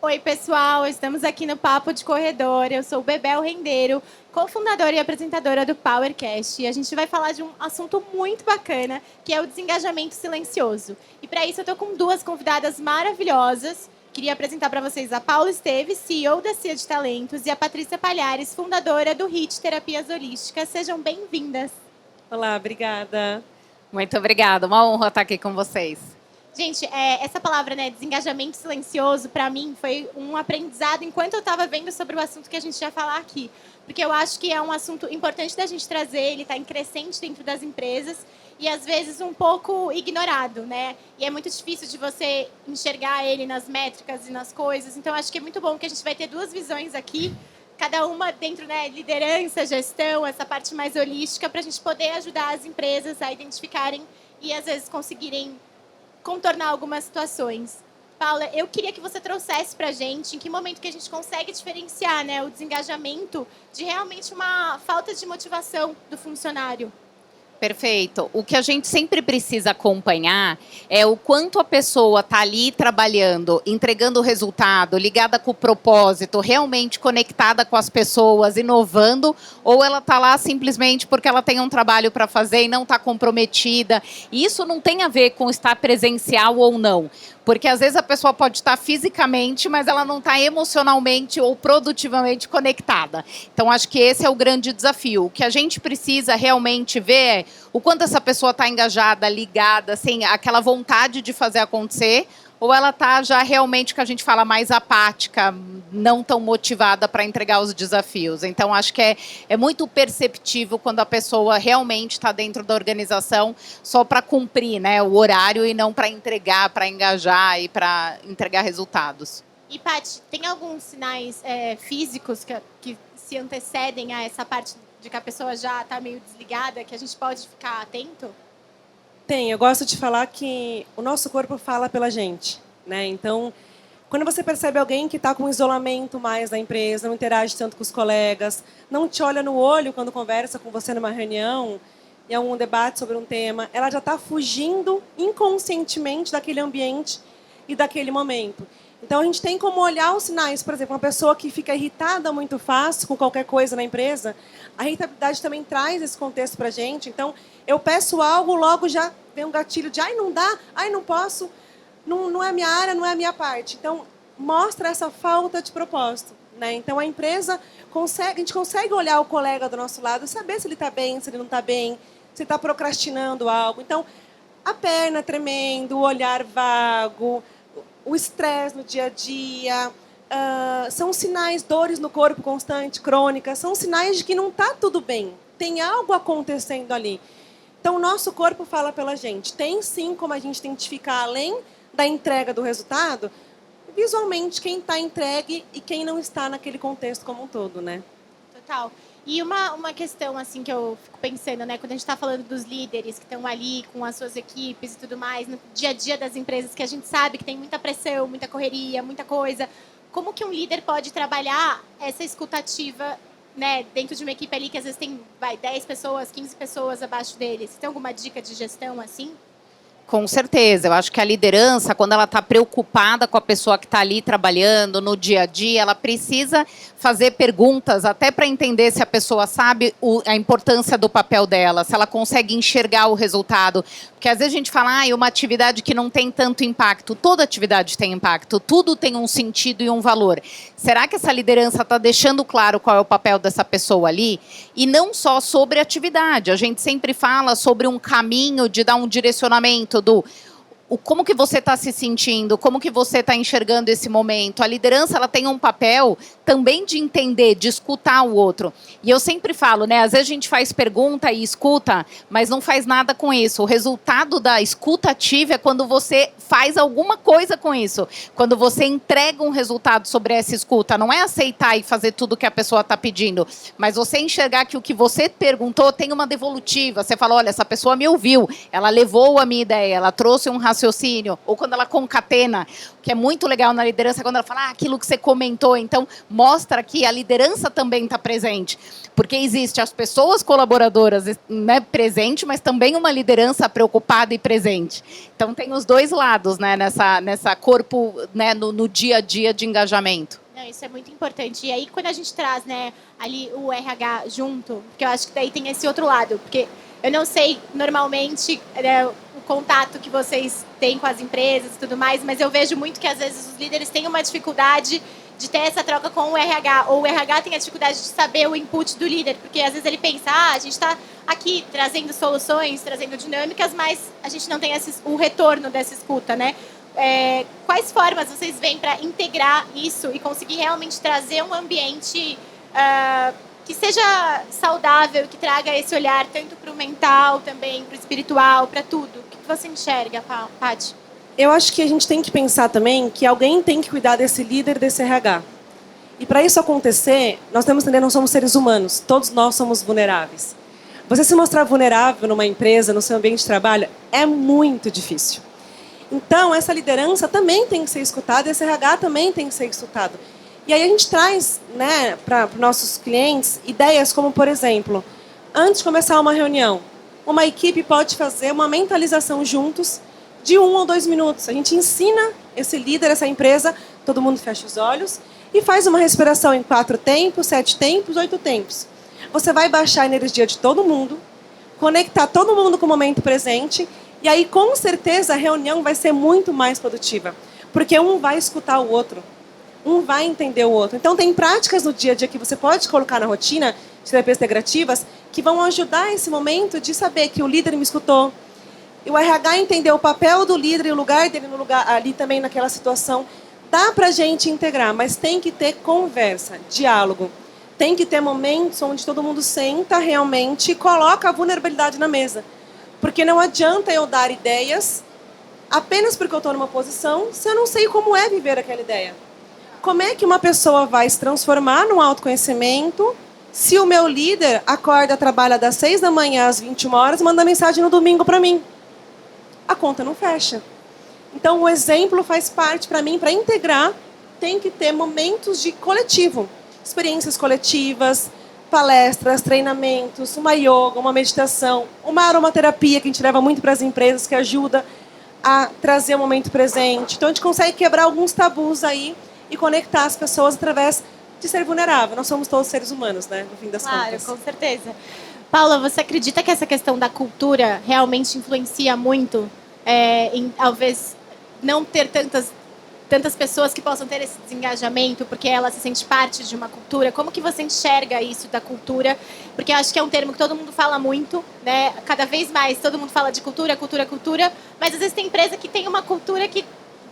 Oi, pessoal, estamos aqui no Papo de Corredor. Eu sou Bebel Rendeiro, cofundadora e apresentadora do PowerCast. E a gente vai falar de um assunto muito bacana, que é o desengajamento silencioso. E para isso eu estou com duas convidadas maravilhosas. Queria apresentar para vocês a Paula Esteves, CEO da CIA de Talentos, e a Patrícia Palhares, fundadora do HIT Terapias Holísticas. Sejam bem-vindas. Olá, obrigada. Muito obrigada, uma honra estar aqui com vocês. Gente, essa palavra, né, desengajamento silencioso, para mim, foi um aprendizado enquanto eu estava vendo sobre o assunto que a gente ia falar aqui. Porque eu acho que é um assunto importante da gente trazer, ele está em crescente dentro das empresas e, às vezes, um pouco ignorado, né? E é muito difícil de você enxergar ele nas métricas e nas coisas. Então, acho que é muito bom que a gente vai ter duas visões aqui, cada uma dentro, né, liderança, gestão, essa parte mais holística, para a gente poder ajudar as empresas a identificarem e, às vezes, conseguirem contornar algumas situações. Paula, eu queria que você trouxesse para a gente em que momento que a gente consegue diferenciar, né, o desengajamento de realmente uma falta de motivação do funcionário. Perfeito. O que a gente sempre precisa acompanhar é o quanto a pessoa está ali trabalhando, entregando o resultado, ligada com o propósito, realmente conectada com as pessoas, inovando, ou ela está lá simplesmente porque ela tem um trabalho para fazer e não está comprometida. E isso não tem a ver com estar presencial ou não. Porque às vezes a pessoa pode estar fisicamente, mas ela não está emocionalmente ou produtivamente conectada. Então, acho que esse é o grande desafio. O que a gente precisa realmente ver é o quanto essa pessoa está engajada, ligada, assim, aquela vontade de fazer acontecer, ou ela está já realmente, o que a gente fala, mais apática, não tão motivada para entregar os desafios. Então, acho que é muito perceptível quando a pessoa realmente está dentro da organização só para cumprir, né, o horário e não para entregar, para engajar e para entregar resultados. E, Paty, tem alguns sinais físicos que se antecedem a essa parte de que a pessoa já está meio desligada, que a gente pode ficar atento? Tem, eu gosto de falar que o nosso corpo fala pela gente, né? Então, quando você percebe alguém que está com isolamento mais da empresa, não interage tanto com os colegas, não te olha no olho quando conversa com você numa reunião, em algum debate sobre um tema, ela já está fugindo inconscientemente daquele ambiente e daquele momento. Então, a gente tem como olhar os sinais. Por exemplo, uma pessoa que fica irritada muito fácil com qualquer coisa na empresa, a irritabilidade também traz esse contexto para a gente. Então, eu peço algo, logo já vem um gatilho de ai, não dá, ai, não posso, não é a minha área, não é a minha parte. Então, mostra essa falta de propósito, né? Então, a empresa consegue, a gente consegue olhar o colega do nosso lado e saber se ele está bem, se ele não está bem, se está procrastinando algo. Então, a perna tremendo, o olhar vago, o estresse no dia a dia, são sinais, dores no corpo constante, crônicas, são sinais de que não está tudo bem, tem algo acontecendo ali. Então, o nosso corpo fala pela gente. Tem sim como a gente identificar, além da entrega do resultado, visualmente quem está entregue e quem não está naquele contexto como um todo, né? Total. E uma questão assim que eu fico pensando, né, quando a gente está falando dos líderes que estão ali com as suas equipes e tudo mais, no dia a dia das empresas, que a gente sabe que tem muita pressão, muita correria, muita coisa, como que um líder pode trabalhar essa escutativa, né, dentro de uma equipe ali que às vezes tem 10 pessoas, 15 pessoas abaixo deles? Você tem alguma dica de gestão assim? Com certeza, eu acho que a liderança, quando ela está preocupada com a pessoa que está ali trabalhando no dia a dia, ela precisa fazer perguntas até para entender se a pessoa sabe a importância do papel dela, se ela consegue enxergar o resultado. Porque às vezes a gente fala, uma atividade que não tem tanto impacto. Toda atividade tem impacto, tudo tem um sentido e um valor. Será que essa liderança está deixando claro qual é o papel dessa pessoa ali? E não só sobre a atividade, a gente sempre fala sobre um caminho de dar um direcionamento como que você está se sentindo, como que você está enxergando esse momento. A liderança, ela tem um papel também de entender, de escutar o outro. E eu sempre falo, né, às vezes a gente faz pergunta e escuta, mas não faz nada com isso. O resultado da escuta ativa é quando você faz alguma coisa com isso. Quando você entrega um resultado sobre essa escuta. Não é aceitar e fazer tudo que a pessoa está pedindo, mas você enxergar que o que você perguntou tem uma devolutiva. Você fala, olha, essa pessoa me ouviu, ela levou a minha ideia, ela trouxe um raciocínio raciocínio, ou quando ela concatena, o que é muito legal na liderança, quando ela fala aquilo que você comentou, então mostra que a liderança também está presente, porque existe as pessoas colaboradoras, né, presente, mas também uma liderança preocupada e presente. Então tem os dois lados, né, nessa corpo, né, no dia a dia de engajamento. Não, isso é muito importante. E aí, quando a gente traz, né, ali o RH junto, porque eu acho que daí tem esse outro lado, porque eu não sei, normalmente, né, o contato que vocês têm com as empresas e tudo mais, mas eu vejo muito que, às vezes, os líderes têm uma dificuldade de ter essa troca com o RH, ou o RH tem a dificuldade de saber o input do líder, porque, às vezes, ele pensa, a gente está aqui trazendo soluções, trazendo dinâmicas, mas a gente não tem o retorno dessa escuta, né? Quais formas vocês veem para integrar isso e conseguir realmente trazer um ambiente que seja saudável, que traga esse olhar tanto para o mental, também para o espiritual, para tudo? O que você enxerga, Paty? Eu acho que a gente tem que pensar também que alguém tem que cuidar desse líder, desse RH. E para isso acontecer, nós temos que entender que nós somos seres humanos, todos nós somos vulneráveis. Você se mostrar vulnerável numa empresa, no seu ambiente de trabalho, é muito difícil. Então, essa liderança também tem que ser escutada, esse RH também tem que ser escutado. E aí a gente traz, né, para os nossos clientes ideias como, por exemplo, antes de começar uma reunião, uma equipe pode fazer uma mentalização juntos de 1 ou 2 minutos. A gente ensina esse líder, essa empresa, todo mundo fecha os olhos e faz uma respiração em 4 tempos, 7 tempos, 8 tempos. Você vai baixar a energia de todo mundo, conectar todo mundo com o momento presente. E aí, com certeza, a reunião vai ser muito mais produtiva. Porque um vai escutar o outro. Um vai entender o outro. Então, tem práticas no dia a dia que você pode colocar na rotina de terapias integrativas que vão ajudar esse momento de saber que o líder me escutou. E o RH entender o papel do líder e o lugar dele no lugar, ali também naquela situação. Dá para a gente integrar, mas tem que ter conversa, diálogo. Tem que ter momentos onde todo mundo senta realmente e coloca a vulnerabilidade na mesa. Porque não adianta eu dar ideias apenas porque eu estou numa posição se eu não sei como é viver aquela ideia. Como é que uma pessoa vai se transformar num autoconhecimento se o meu líder acorda, trabalha das 6 da manhã às 21 horas e manda mensagem no domingo para mim? A conta não fecha. Então, o exemplo faz parte, para mim, para integrar, tem que ter momentos de coletivo. Experiências coletivas, palestras, treinamentos, uma yoga, uma meditação, uma aromaterapia que a gente leva muito para as empresas, que ajuda a trazer o momento presente. Então, a gente consegue quebrar alguns tabus aí e conectar as pessoas através de ser vulnerável. Nós somos todos seres humanos, né? No fim das contas. Claro, com certeza. Paula, você acredita que essa questão da cultura realmente influencia muito em, talvez, não ter tantas pessoas que possam ter esse desengajamento porque ela se sente parte de uma cultura? Como que você enxerga isso da cultura? Porque eu acho que é um termo que todo mundo fala muito, né? Cada vez mais todo mundo fala de cultura, cultura, cultura, mas às vezes tem empresa que tem uma cultura que,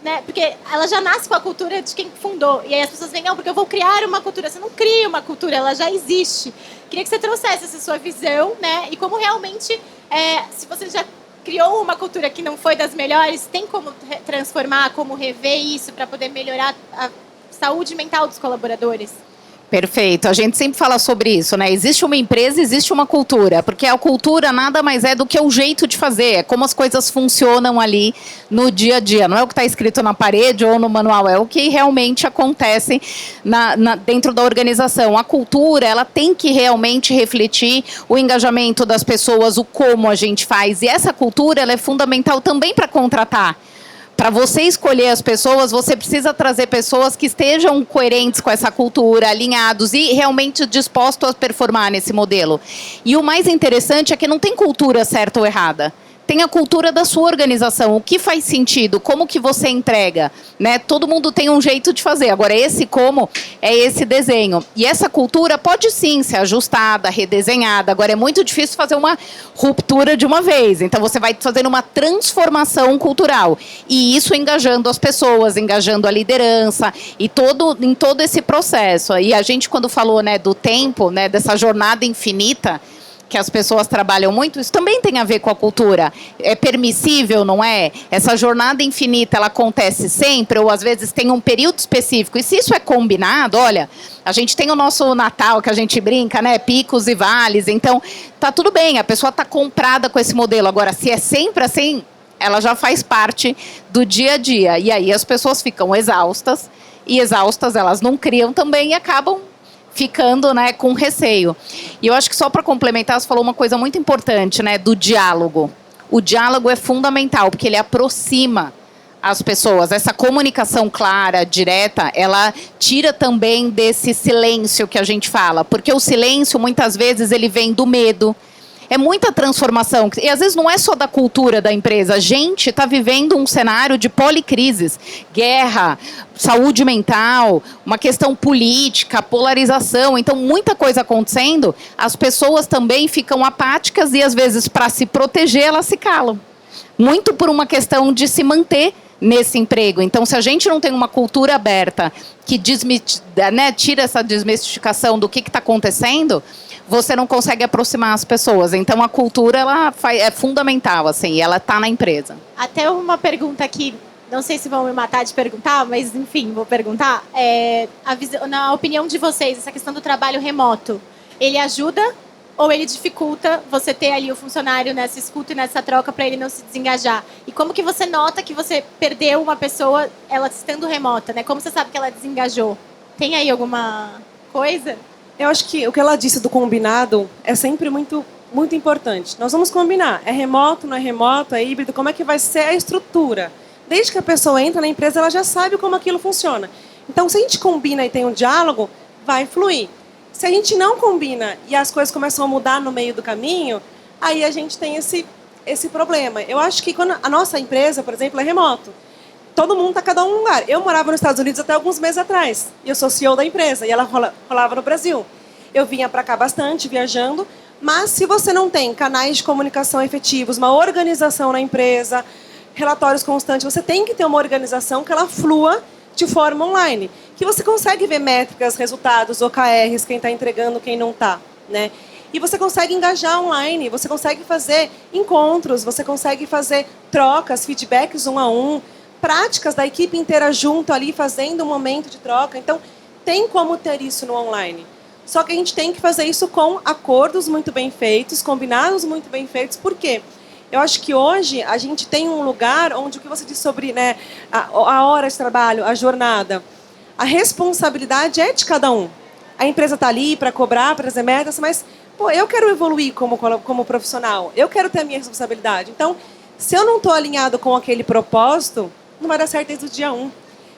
né, porque ela já nasce com a cultura de quem fundou. E aí as pessoas veem, não, porque eu vou criar uma cultura. Você não cria uma cultura, ela já existe. Queria que você trouxesse essa sua visão, né? E como realmente, se você já criou uma cultura que não foi das melhores, tem como transformar, como rever isso para poder melhorar a saúde mental dos colaboradores? Perfeito, a gente sempre fala sobre isso, né? Existe uma empresa, existe uma cultura, porque a cultura nada mais é do que o jeito de fazer, é como as coisas funcionam ali no dia a dia, não é o que está escrito na parede ou no manual, é o que realmente acontece dentro da organização. A cultura, ela tem que realmente refletir o engajamento das pessoas, o como a gente faz, e essa cultura, ela é fundamental também para contratar. Para você escolher as pessoas, você precisa trazer pessoas que estejam coerentes com essa cultura, alinhados e realmente dispostos a performar nesse modelo. E o mais interessante é que não tem cultura certa ou errada. Tem a cultura da sua organização, o que faz sentido, como que você entrega, né? Todo mundo tem um jeito de fazer, agora esse como é esse desenho. E essa cultura pode sim ser ajustada, redesenhada, agora é muito difícil fazer uma ruptura de uma vez, então você vai fazendo uma transformação cultural, e isso engajando as pessoas, engajando a liderança, e em todo esse processo. E a gente, quando falou, né, do tempo, né, dessa jornada infinita, que as pessoas trabalham muito, isso também tem a ver com a cultura. É permissível, não é? Essa jornada infinita, ela acontece sempre, ou às vezes tem um período específico. E se isso é combinado, olha, a gente tem o nosso Natal, que a gente brinca, né? Picos e vales. Então, tá tudo bem, a pessoa tá comprada com esse modelo. Agora, se é sempre assim, ela já faz parte do dia a dia. E aí as pessoas ficam exaustas, e exaustas elas não criam também e acabam ficando, né, com receio. E eu acho que só para complementar, você falou uma coisa muito importante, né, do diálogo. O diálogo é fundamental, porque ele aproxima as pessoas. Essa comunicação clara, direta, ela tira também desse silêncio que a gente fala. Porque o silêncio, muitas vezes, ele vem do medo. É muita transformação. E às vezes não é só da cultura da empresa. A gente está vivendo um cenário de policrises. Guerra, saúde mental, uma questão política, polarização. Então, muita coisa acontecendo. As pessoas também ficam apáticas e, às vezes, para se proteger, elas se calam. Muito por uma questão de se manter nesse emprego. Então, se a gente não tem uma cultura aberta que tira essa desmistificação do que está acontecendo, você não consegue aproximar as pessoas. Então, a cultura é fundamental, assim, ela está na empresa. Até uma pergunta aqui, não sei se vão me matar de perguntar, mas, enfim, vou perguntar. Na opinião de vocês, essa questão do trabalho remoto, ele ajuda ou ele dificulta você ter ali o funcionário nessa escuta e nessa troca para ele não se desengajar? E como que você nota que você perdeu uma pessoa, ela estando remota, né? Como você sabe que ela desengajou? Tem aí alguma coisa? Eu acho que o que ela disse do combinado é sempre muito, muito importante. Nós vamos combinar. É remoto, não é remoto, é híbrido, como é que vai ser a estrutura? Desde que a pessoa entra na empresa, ela já sabe como aquilo funciona. Então, se a gente combina e tem um diálogo, vai fluir. Se a gente não combina e as coisas começam a mudar no meio do caminho, aí a gente tem esse problema. Eu acho que quando a nossa empresa, por exemplo, é remoto. Todo mundo está cada um num lugar. Eu morava nos Estados Unidos até alguns meses atrás. E eu sou CEO da empresa. E ela rolava no Brasil. Eu vinha para cá bastante, viajando. Mas se você não tem canais de comunicação efetivos, uma organização na empresa, relatórios constantes, você tem que ter uma organização que ela flua de forma online. Que você consegue ver métricas, resultados, OKRs, quem está entregando, quem não está, né? E você consegue engajar online, você consegue fazer encontros, você consegue fazer trocas, feedbacks 1 a 1, práticas da equipe inteira junto ali, fazendo um momento de troca. Então, tem como ter isso no online. Só que a gente tem que fazer isso com acordos muito bem feitos, combinados muito bem feitos. Por quê? Eu acho que hoje a gente tem um lugar onde o que você disse sobre, né, a hora de trabalho, a jornada, a responsabilidade é de cada um. A empresa está ali para cobrar, para fazer metas, mas pô, eu quero evoluir como profissional, eu quero ter a minha responsabilidade. Então, se eu não estou alinhado com aquele propósito, não vai dar certo desde o dia 1.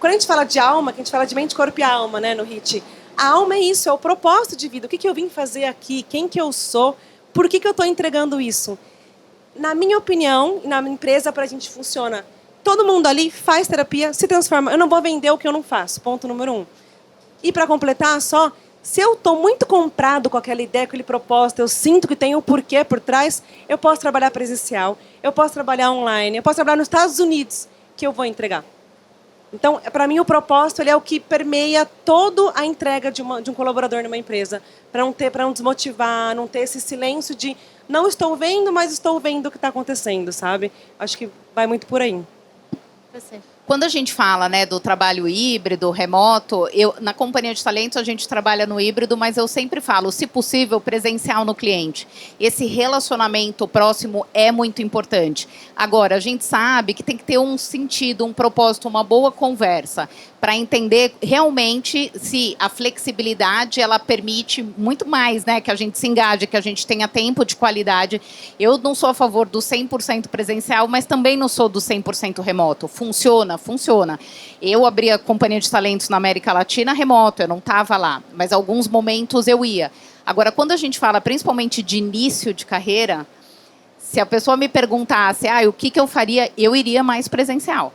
Quando a gente fala de alma, que a gente fala de mente, corpo e alma, né, no HIT, a alma é isso, é o propósito de vida. O que eu vim fazer aqui, quem que eu sou, por que eu estou entregando isso? Na minha opinião, na minha empresa, para a gente funciona. Todo mundo ali faz terapia, se transforma. Eu não vou vender o que eu não faço, ponto número 1. E para completar só, se eu estou muito comprado com aquela ideia, com aquele propósito, eu sinto que tem um porquê por trás, eu posso trabalhar presencial, eu posso trabalhar online, eu posso trabalhar nos Estados Unidos, que eu vou entregar. Então, para mim, o propósito ele é o que permeia toda a entrega de um colaborador numa empresa, para não desmotivar, não ter esse silêncio de não estou vendo, mas estou vendo o que está acontecendo, sabe? Acho que vai muito por aí. Você. Quando a gente fala, né, do trabalho híbrido, remoto, na companhia de talentos a gente trabalha no híbrido, mas eu sempre falo, se possível, presencial no cliente. Esse relacionamento próximo é muito importante. Agora, a gente sabe que tem que ter um sentido, um propósito, uma boa conversa, para entender realmente se a flexibilidade ela permite muito mais, né, que a gente se engaje, que a gente tenha tempo de qualidade. Eu não sou a favor do 100% presencial, mas também não sou do 100% remoto. Funciona. Eu abri a companhia de talentos na América Latina remoto, eu não estava lá, mas alguns momentos eu ia. Agora, quando a gente fala principalmente de início de carreira, se a pessoa me perguntasse, o que eu faria, eu iria mais presencial.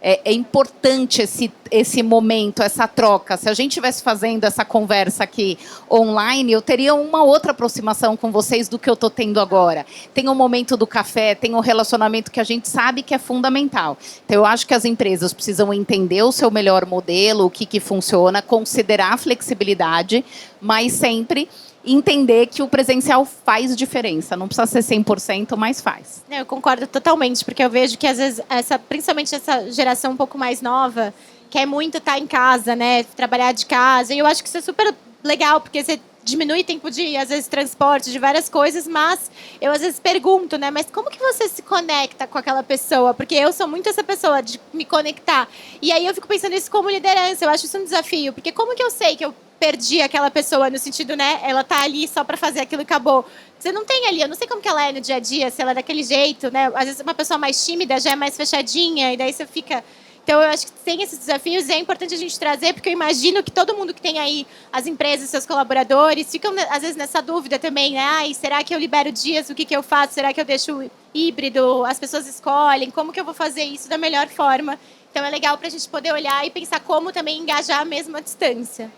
É importante esse momento, essa troca. Se a gente estivesse fazendo essa conversa aqui online, eu teria uma outra aproximação com vocês do que eu estou tendo agora. Tem o momento do café, tem o relacionamento que a gente sabe que é fundamental. Então, eu acho que as empresas precisam entender o seu melhor modelo, o que funciona, considerar a flexibilidade, mas sempre entender que o presencial faz diferença. Não precisa ser 100%, mas faz. Eu concordo totalmente, porque eu vejo que, às vezes, principalmente essa geração um pouco mais nova, quer muito estar em casa, né? Trabalhar de casa. E eu acho que isso é super legal, porque você diminui tempo de, às vezes, transporte, de várias coisas, mas eu, às vezes, pergunto, né? Mas como que você se conecta com aquela pessoa? Porque eu sou muito essa pessoa de me conectar. E aí eu fico pensando isso como liderança, eu acho isso um desafio. Porque como que eu sei que eu perdi aquela pessoa no sentido, né? Ela tá ali só para fazer aquilo e acabou. Você não tem ali, eu não sei como que ela é no dia a dia, se ela é daquele jeito, né? Às vezes uma pessoa mais tímida já é mais fechadinha, e daí você fica... Então, eu acho que tem esses desafios e é importante a gente trazer, porque eu imagino que todo mundo que tem aí, as empresas, seus colaboradores, ficam, às vezes, nessa dúvida também, né? Ai, será que eu libero dias? O que, que eu faço? Será que eu deixo híbrido? As pessoas escolhem? Como que eu vou fazer isso da melhor forma? Então, é legal para a gente poder olhar e pensar como também engajar mesmo à distância.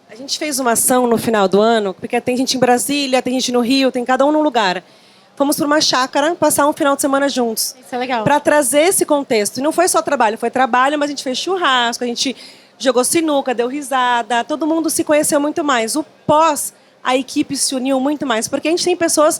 A gente fez uma ação no final do ano, porque tem gente em Brasília, tem gente no Rio, tem cada um num lugar. Fomos para uma chácara, passar um final de semana juntos. Isso é legal. Para trazer esse contexto. E não foi só trabalho, foi trabalho, mas a gente fez churrasco, a gente jogou sinuca, deu risada, todo mundo se conheceu muito mais. O pós, a equipe se uniu muito mais, porque a gente tem pessoas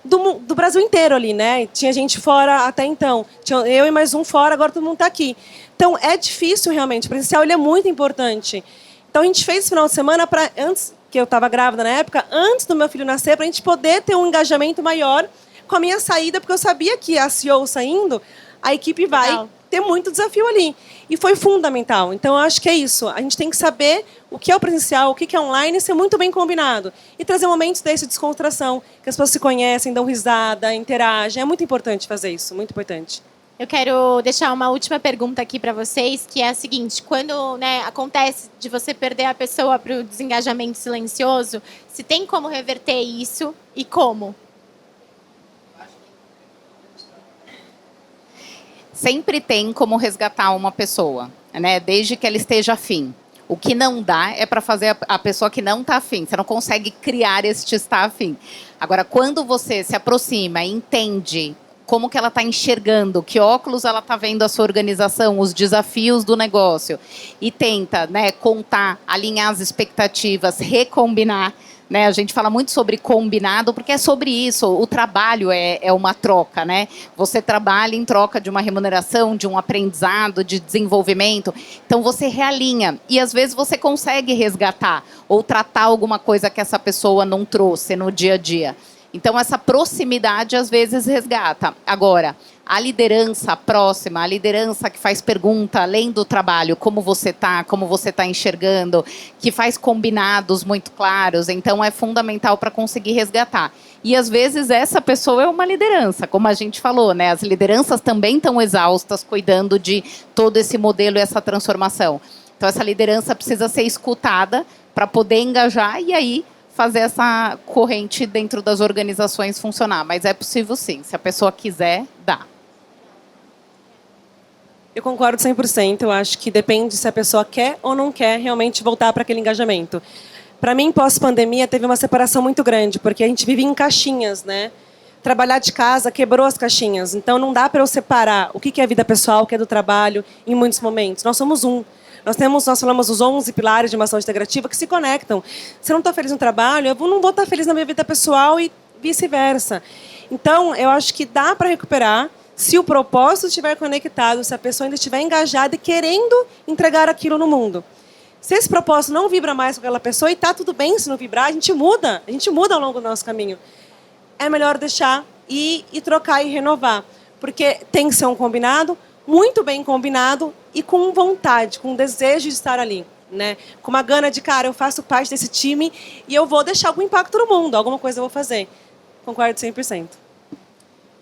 do Brasil inteiro ali, né? Tinha gente fora até então. Tinha eu e mais um fora, agora todo mundo está aqui. Então, é difícil realmente. O presencial ele é muito importante. Então, a gente fez esse final de semana para antes... que eu estava grávida na época, antes do meu filho nascer, para a gente poder ter um engajamento maior com a minha saída, porque eu sabia que a CEO saindo, a equipe vai ter muito desafio ali. E foi fundamental. Então, eu acho que é isso. A gente tem que saber o que é o presencial, o que é online, e ser muito bem combinado. E trazer momentos desse de descontração, que as pessoas se conhecem, dão risada, interagem. É muito importante fazer isso, muito importante. Eu quero deixar uma última pergunta aqui para vocês, que é a seguinte: quando, né, acontece de você perder a pessoa para o desengajamento silencioso, se tem como reverter isso e como? Sempre tem como resgatar uma pessoa, né? Desde que ela esteja afim. O que não dá é para fazer a pessoa que não está afim. Você não consegue criar este estar afim. Agora, quando você se aproxima e entende como que ela está enxergando, que óculos ela está vendo a sua organização, os desafios do negócio, e tenta, né, contar, alinhar as expectativas, recombinar, né? A gente fala muito sobre combinado, porque é sobre isso. O trabalho é uma troca, né? Você trabalha em troca de uma remuneração, de um aprendizado, de desenvolvimento. Então, você realinha. E, às vezes, você consegue resgatar ou tratar alguma coisa que essa pessoa não trouxe no dia a dia. Então, essa proximidade, às vezes, resgata. Agora, a liderança próxima, a liderança que faz pergunta além do trabalho, como você está enxergando, que faz combinados muito claros, então é fundamental para conseguir resgatar. E, às vezes, essa pessoa é uma liderança, como a gente falou, né? As lideranças também estão exaustas cuidando de todo esse modelo e essa transformação. Então, essa liderança precisa ser escutada para poder engajar e aí fazer essa corrente dentro das organizações funcionar. Mas é possível sim, se a pessoa quiser, dá. Eu concordo 100%. Eu acho que depende se a pessoa quer ou não quer realmente voltar para aquele engajamento. Para mim, pós-pandemia, teve uma separação muito grande, porque a gente vive em caixinhas, né? Trabalhar de casa quebrou as caixinhas. Então, não dá para eu separar o que é vida pessoal, o que é do trabalho, em muitos momentos. Nós somos um. Nós falamos os 11 pilares de uma saúde integrativa que se conectam. Se eu não estou feliz no trabalho, eu não vou estar feliz na minha vida pessoal e vice-versa. Então, eu acho que dá para recuperar se o propósito estiver conectado, se a pessoa ainda estiver engajada e querendo entregar aquilo no mundo. Se esse propósito não vibra mais com aquela pessoa, e está tudo bem se não vibrar, a gente muda ao longo do nosso caminho. É melhor deixar e trocar e renovar, porque tem que ser um combinado, muito bem combinado e com vontade, com desejo de estar ali, né? Com uma gana de, cara, eu faço parte desse time e eu vou deixar algum impacto no mundo, alguma coisa eu vou fazer. Concordo 100%.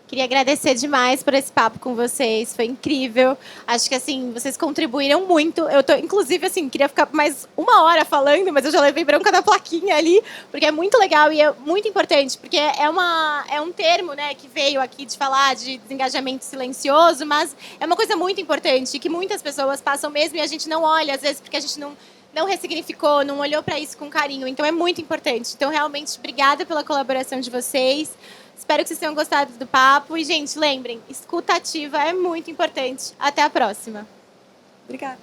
Queria agradecer demais por esse papo com vocês, foi incrível. Acho que, assim, vocês contribuíram muito. Eu tô, inclusive, assim, queria ficar mais 1 hora falando, mas eu já levei bronca da plaquinha ali, porque é muito legal e é muito importante, porque é um termo, né, que veio aqui de falar de desengajamento silencioso, mas é uma coisa muito importante, que muitas pessoas passam mesmo e a gente não olha, às vezes, porque a gente não ressignificou, não olhou para isso com carinho. Então, é muito importante. Então, realmente, obrigada pela colaboração de vocês. Espero que vocês tenham gostado do papo. E, gente, lembrem, escuta ativa é muito importante. Até a próxima. Obrigada.